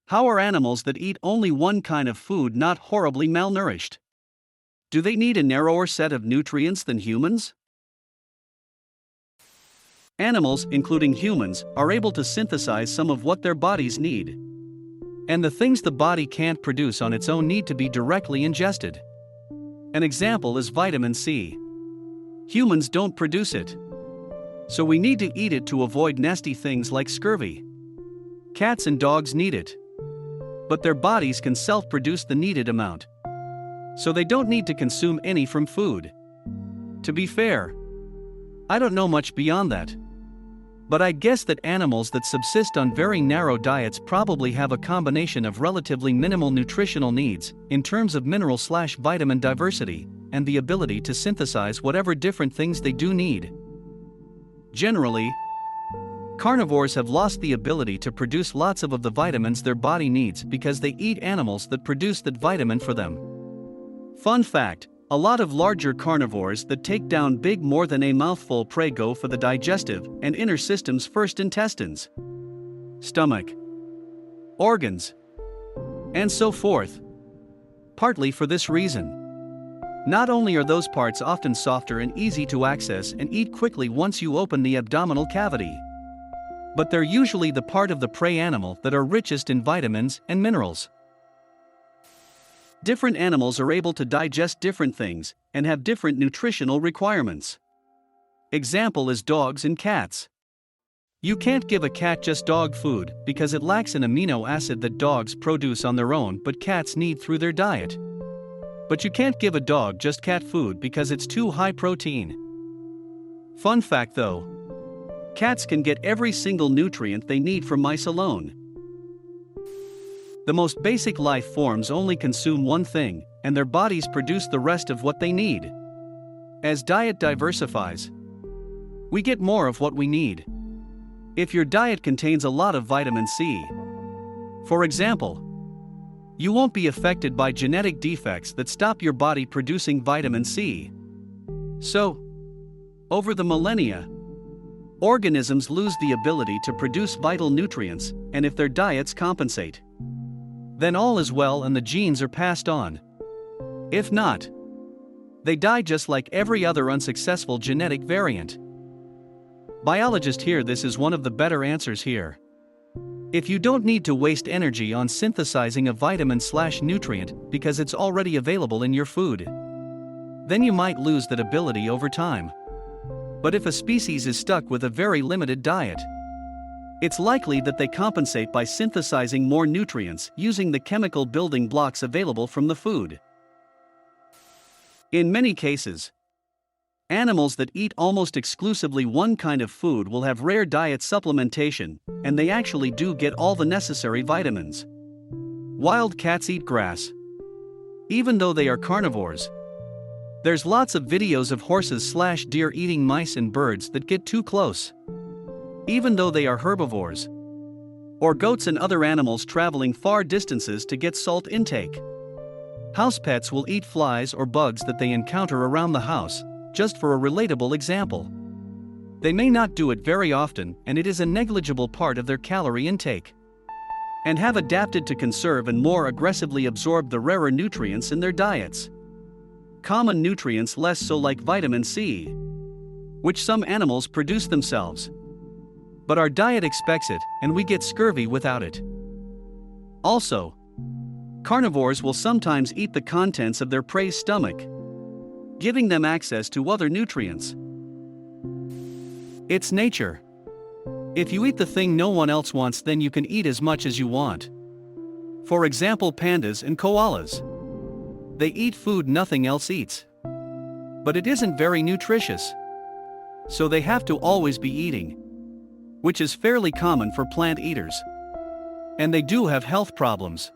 How are animals that eat only one kind of food not horribly malnourished? Do they need a narrower set of nutrients than humans? Animals, including humans, are able to synthesize some of what their bodies need. And the things the body can't produce on its own need to be directly ingested. An example is vitamin C. Humans don't produce it. So we need to eat it to avoid nasty things like scurvy. Cats and dogs need it. But their bodies can self-produce the needed amount. So they don't need to consume any from food. To be fair, I don't know much beyond that. But I guess that animals that subsist on very narrow diets probably have a combination of relatively minimal nutritional needs, in terms of mineral/vitamin diversity, and the ability to synthesize whatever different things they do need. Generally, carnivores have lost the ability to produce lots of the vitamins their body needs because they eat animals that produce that vitamin for them. Fun fact, a lot of larger carnivores that take down big more than a mouthful prey go for the digestive and inner systems first: intestines, stomach, organs, and so forth. Partly for this reason. Not only are those parts often softer and easy to access and eat quickly once you open the abdominal cavity, but they're usually the part of the prey animal that are richest in vitamins and minerals. Different animals are able to digest different things and have different nutritional requirements. Example is dogs and cats. You can't give a cat just dog food because it lacks an amino acid that dogs produce on their own but cats need through their diet. But you can't give a dog just cat food because it's too high protein. Fun fact though, cats can get every single nutrient they need from mice alone. The most basic life forms only consume one thing, and their bodies produce the rest of what they need. As diet diversifies, we get more of what we need. If your diet contains a lot of vitamin C, for example, you won't be affected by genetic defects that stop your body producing vitamin C. So, over the millennia, organisms lose the ability to produce vital nutrients, and if their diets compensate, then all is well and the genes are passed on. If not, they die just like every other unsuccessful genetic variant. Biologists hear this is one of the better answers here. If you don't need to waste energy on synthesizing a vitamin/nutrient because it's already available in your food, then you might lose that ability over time. But if a species is stuck with a very limited diet, it's likely that they compensate by synthesizing more nutrients using the chemical building blocks available from the food. In many cases, animals that eat almost exclusively one kind of food will have rare diet supplementation, and they actually do get all the necessary vitamins. Wild cats eat grass. Even though they are carnivores, there's lots of videos of horses/deer eating mice and birds that get too close. Even though they are herbivores. Or goats and other animals traveling far distances to get salt intake. House pets will eat flies or bugs that they encounter around the house, just for a relatable example. They may not do it very often, and it is a negligible part of their calorie intake. And have adapted to conserve and more aggressively absorb the rarer nutrients in their diets. Common nutrients less so, like vitamin C, which some animals produce themselves. But our diet expects it, and we get scurvy without it. Also, carnivores will sometimes eat the contents of their prey's stomach, giving them access to other nutrients. It's nature. If you eat the thing no one else wants, then you can eat as much as you want. For example, pandas and koalas. They eat food nothing else eats. But it isn't very nutritious. So they have to always be eating, which is fairly common for plant eaters. And they do have health problems.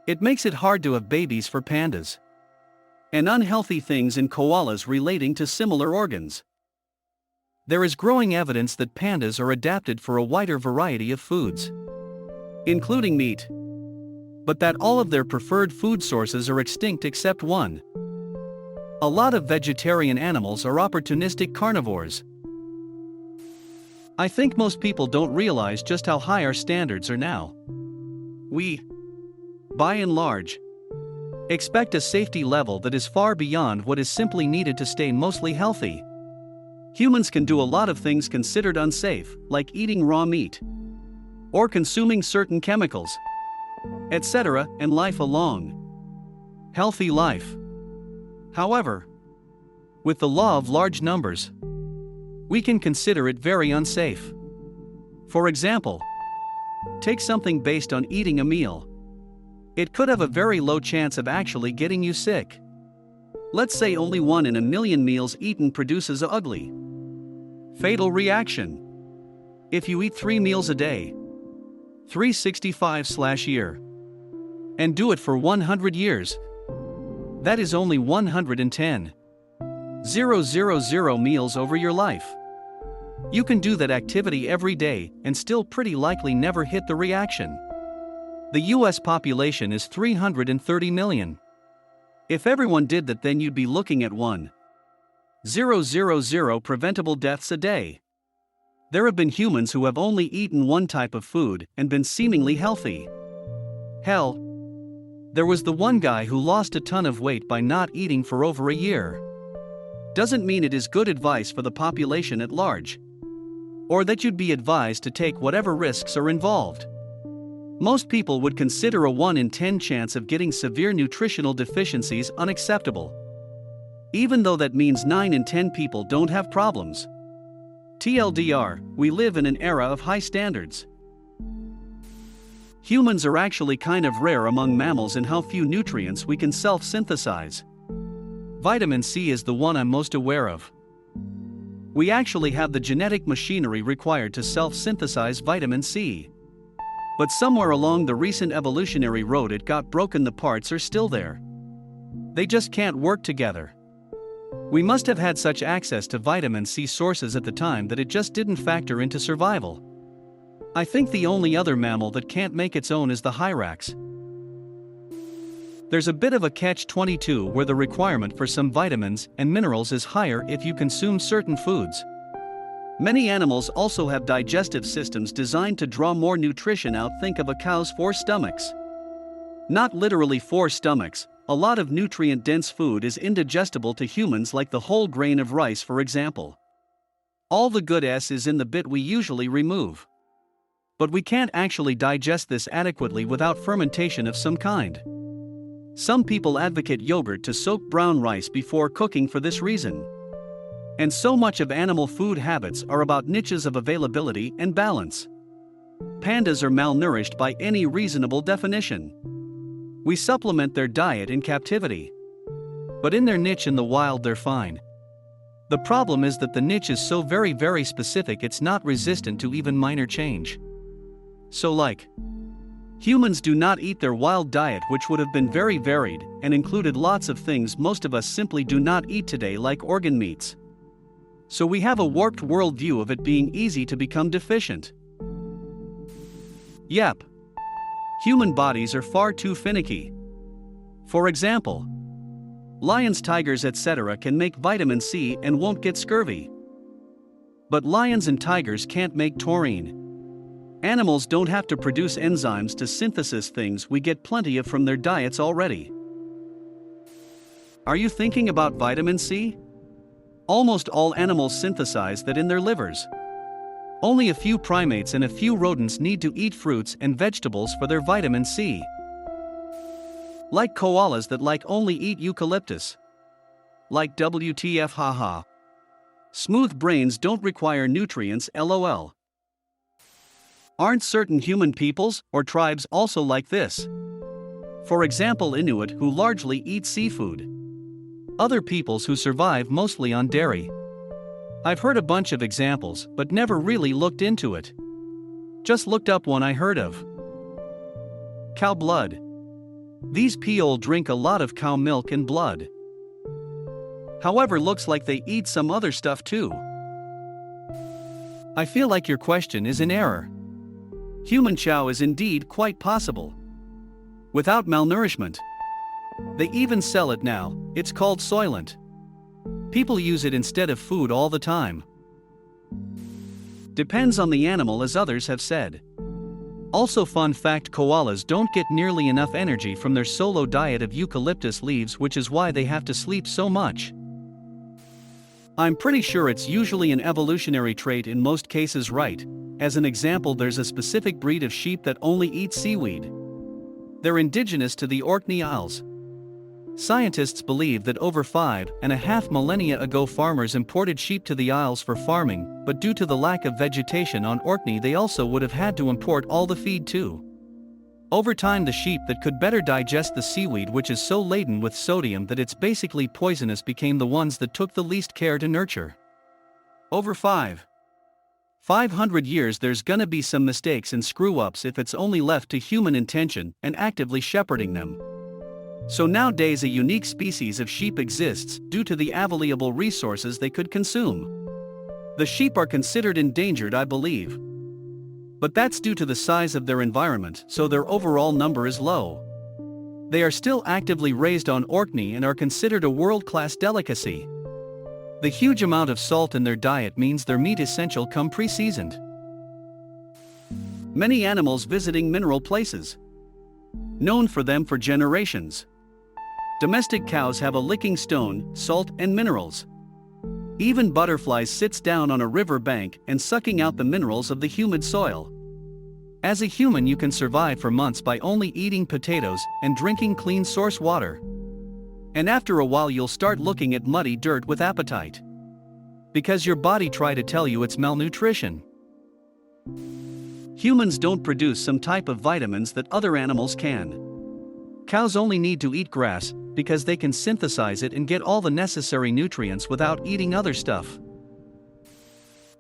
It makes it hard to have babies for pandas. And unhealthy things in koalas relating to similar organs. There is growing evidence that pandas are adapted for a wider variety of foods, including meat. But that all of their preferred food sources are extinct except one. A lot of vegetarian animals are opportunistic carnivores. I think most people don't realize just how high our standards are now. We, by and large, expect a safety level that is far beyond what is simply needed to stay mostly healthy. Humans can do a lot of things considered unsafe, like eating raw meat, or consuming certain chemicals, etc., and life a long, healthy life. However, with the law of large numbers, we can consider it very unsafe. For example, take something based on eating a meal. It could have a very low chance of actually getting you sick. Let's say only 1 in a million meals eaten produces an ugly, fatal reaction. If you eat 3 meals a day, 365/year, and do it for 100 years, that is only 110,000 meals over your life. You can do that activity every day and still pretty likely never hit the reaction. The US population is 330 million. If everyone did that, then you'd be looking at 1,000 preventable deaths a day. There have been humans who have only eaten one type of food and been seemingly healthy. Hell, there was the one guy who lost a ton of weight by not eating for over a year. Doesn't mean it is good advice for the population at large, or that you'd be advised to take whatever risks are involved. Most people would consider a 1 in 10 chance of getting severe nutritional deficiencies unacceptable, even though that means 9 in 10 people don't have problems. TLDR, we live in an era of high standards. Humans are actually kind of rare among mammals in how few nutrients we can self-synthesize. Vitamin C is the one I'm most aware of. We actually have the genetic machinery required to self-synthesize vitamin C. But somewhere along the recent evolutionary road it got broken. The parts are still there. They just can't work together. We must have had such access to vitamin C sources at the time that it just didn't factor into survival. I think the only other mammal that can't make its own is the hyrax. There's a bit of a catch-22 where the requirement for some vitamins and minerals is higher if you consume certain foods. Many animals also have digestive systems designed to draw more nutrition out. Think of a cow's 4 stomachs. Not literally 4 stomachs, a lot of nutrient-dense food is indigestible to humans, like the whole grain of rice, for example. All the good is in the bit we usually remove. But we can't actually digest this adequately without fermentation of some kind. Some people advocate yogurt to soak brown rice before cooking for this reason. And so much of animal food habits are about niches of availability and balance. Pandas are malnourished by any reasonable definition. We supplement their diet in captivity. But in their niche in the wild they're fine. The problem is that the niche is so very, very specific it's not resistant to even minor change. So like, humans do not eat their wild diet, which would have been very varied and included lots of things most of us simply do not eat today, like organ meats. So we have a warped worldview of it being easy to become deficient. Yep. Human bodies are far too finicky. For example, lions, tigers, etc. can make vitamin C and won't get scurvy. But lions and tigers can't make taurine. Animals don't have to produce enzymes to synthesize things we get plenty of from their diets already. Are you thinking about vitamin C? Almost all animals synthesize that in their livers. Only a few primates and a few rodents need to eat fruits and vegetables for their vitamin C. Like koalas that only eat eucalyptus. Like WTF, haha. Smooth brains don't require nutrients, lol. Aren't certain human peoples or tribes also like this? For example, Inuit, who largely eat seafood. Other peoples who survive mostly on dairy. I've heard a bunch of examples, but never really looked into it. Just looked up one I heard of. Cow blood. These people drink a lot of cow milk and blood. However, looks like they eat some other stuff too. I feel like your question is in error. Human chow is indeed quite possible. Without malnourishment. They even sell it now. It's called Soylent. People use it instead of food all the time. Depends on the animal, as others have said. Also, fun fact, koalas don't get nearly enough energy from their solo diet of eucalyptus leaves, which is why they have to sleep so much. I'm pretty sure it's usually an evolutionary trait in most cases, right? As an example, there's a specific breed of sheep that only eat seaweed. They're indigenous to the Orkney Isles. Scientists believe that over 5.5 millennia ago farmers imported sheep to the Isles for farming, but due to the lack of vegetation on Orkney they also would have had to import all the feed too. Over time the sheep that could better digest the seaweed, which is so laden with sodium that it's basically poisonous, became the ones that took the least care to nurture. Over 500 years there's gonna be some mistakes and screw-ups if it's only left to human intention and actively shepherding them. So nowadays a unique species of sheep exists due to the available resources they could consume. The sheep are considered endangered, I believe. But that's due to the size of their environment, so their overall number is low. They are still actively raised on Orkney and are considered a world-class delicacy. The huge amount of salt in their diet means their meat essential come pre-seasoned. Many animals visiting mineral places. Known for them for generations. Domestic cows have a licking stone, salt and minerals. Even butterflies sits down on a river bank and sucking out the minerals of the humid soil. As a human you can survive for months by only eating potatoes and drinking clean source water. And after a while you'll start looking at muddy dirt with appetite. Because your body try to tell you it's malnutrition. Humans don't produce some type of vitamins that other animals can. Cows only need to eat grass, because they can synthesize it and get all the necessary nutrients without eating other stuff.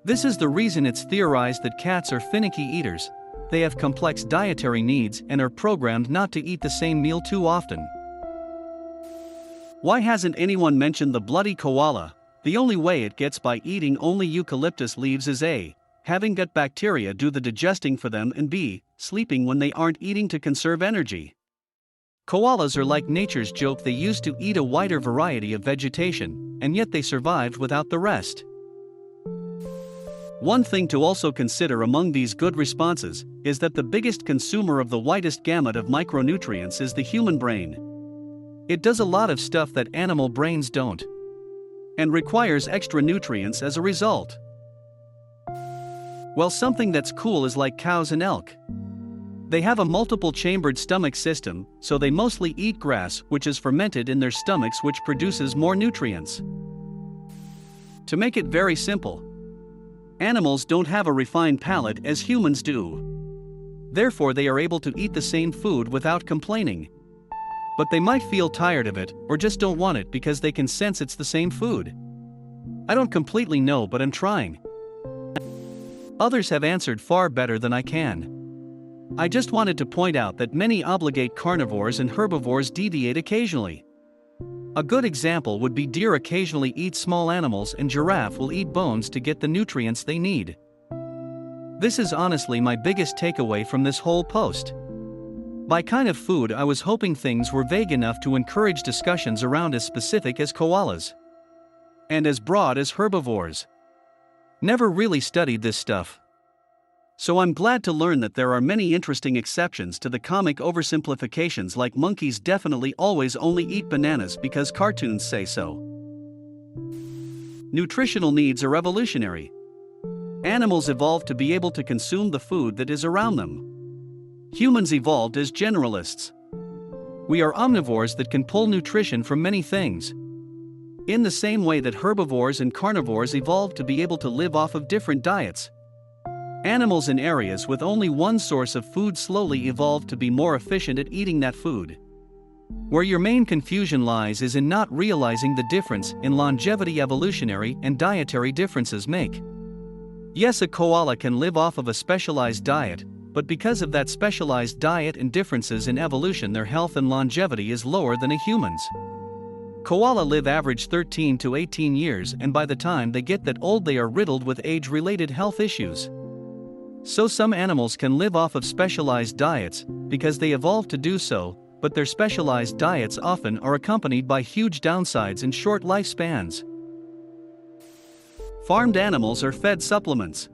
This is the reason it's theorized that cats are finicky eaters. They have complex dietary needs and are programmed not to eat the same meal too often. Why hasn't anyone mentioned the bloody koala? The only way it gets by eating only eucalyptus leaves is A, having gut bacteria do the digesting for them, and B, sleeping when they aren't eating to conserve energy. Koalas are like nature's joke. They used to eat a wider variety of vegetation, and yet they survived without the rest. One thing to also consider among these good responses is that the biggest consumer of the widest gamut of micronutrients is the human brain. It does a lot of stuff that animal brains don't, and requires extra nutrients as a result. Well, something that's cool is like cows and elk. They have a multiple chambered stomach system, so they mostly eat grass, which is fermented in their stomachs, which produces more nutrients. To make it very simple, animals don't have a refined palate as humans do. Therefore they are able to eat the same food without complaining. But they might feel tired of it, or just don't want it because they can sense it's the same food. I don't completely know, but I'm trying. Others have answered far better than I can. I just wanted to point out that many obligate carnivores and herbivores deviate occasionally. A good example would be deer occasionally eat small animals, and giraffe will eat bones to get the nutrients they need. This is honestly my biggest takeaway from this whole post. By kind of food, I was hoping things were vague enough to encourage discussions around as specific as koalas. And as broad as herbivores. Never really studied this stuff. So I'm glad to learn that there are many interesting exceptions to the comic oversimplifications, like monkeys definitely always only eat bananas because cartoons say so. Nutritional needs are evolutionary. Animals evolved to be able to consume the food that is around them. Humans evolved as generalists. We are omnivores that can pull nutrition from many things. In the same way that herbivores and carnivores evolved to be able to live off of different diets. Animals in areas with only one source of food slowly evolved to be more efficient at eating that food. Where your main confusion lies is in not realizing the difference in longevity evolutionary and dietary differences make. Yes, a koala can live off of a specialized diet, but because of that specialized diet and differences in evolution, their health and longevity is lower than a human's. Koala live average 13 to 18 years, and by the time they get that old they are riddled with age-related health issues. So some animals can live off of specialized diets because they evolved to do so, but their specialized diets often are accompanied by huge downsides and short lifespans. Farmed animals are fed supplements.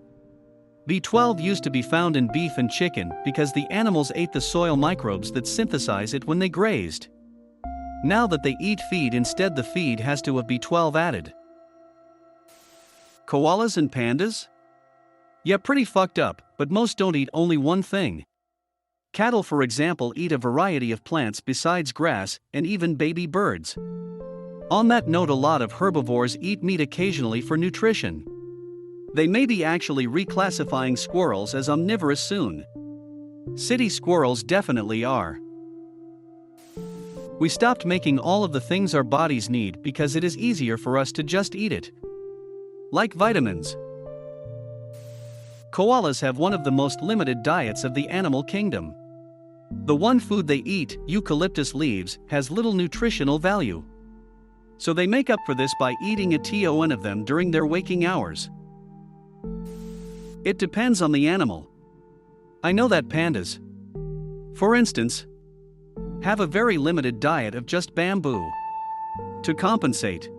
B12 used to be found in beef and chicken because the animals ate the soil microbes that synthesize it when they grazed. Now that they eat feed instead, the feed has to have B12 added. Koalas and pandas? Yeah, pretty fucked up, but most don't eat only one thing. Cattle, for example, eat a variety of plants besides grass and even baby birds. On that note, a lot of herbivores eat meat occasionally for nutrition. They may be actually reclassifying squirrels as omnivorous soon. City squirrels definitely are. We stopped making all of the things our bodies need because it is easier for us to just eat it. Like vitamins. Koalas have one of the most limited diets of the animal kingdom. The one food they eat, eucalyptus leaves, has little nutritional value. So they make up for this by eating a ton of them during their waking hours. It depends on the animal. I know that pandas, for instance, have a very limited diet of just bamboo. To compensate,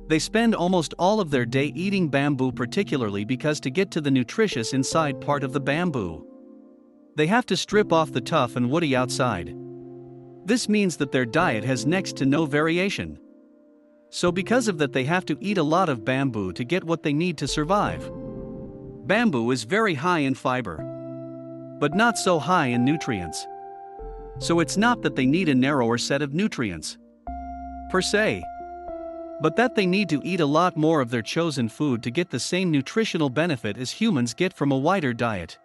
they spend almost all of their day eating bamboo, particularly because to get to the nutritious inside part of the bamboo, they have to strip off the tough and woody outside. This means that their diet has next to no variation. So because of that, they have to eat a lot of bamboo to get what they need to survive. Bamboo is very high in fiber, but not so high in nutrients. So it's not that they need a narrower set of nutrients, per se, but that they need to eat a lot more of their chosen food to get the same nutritional benefit as humans get from a wider diet.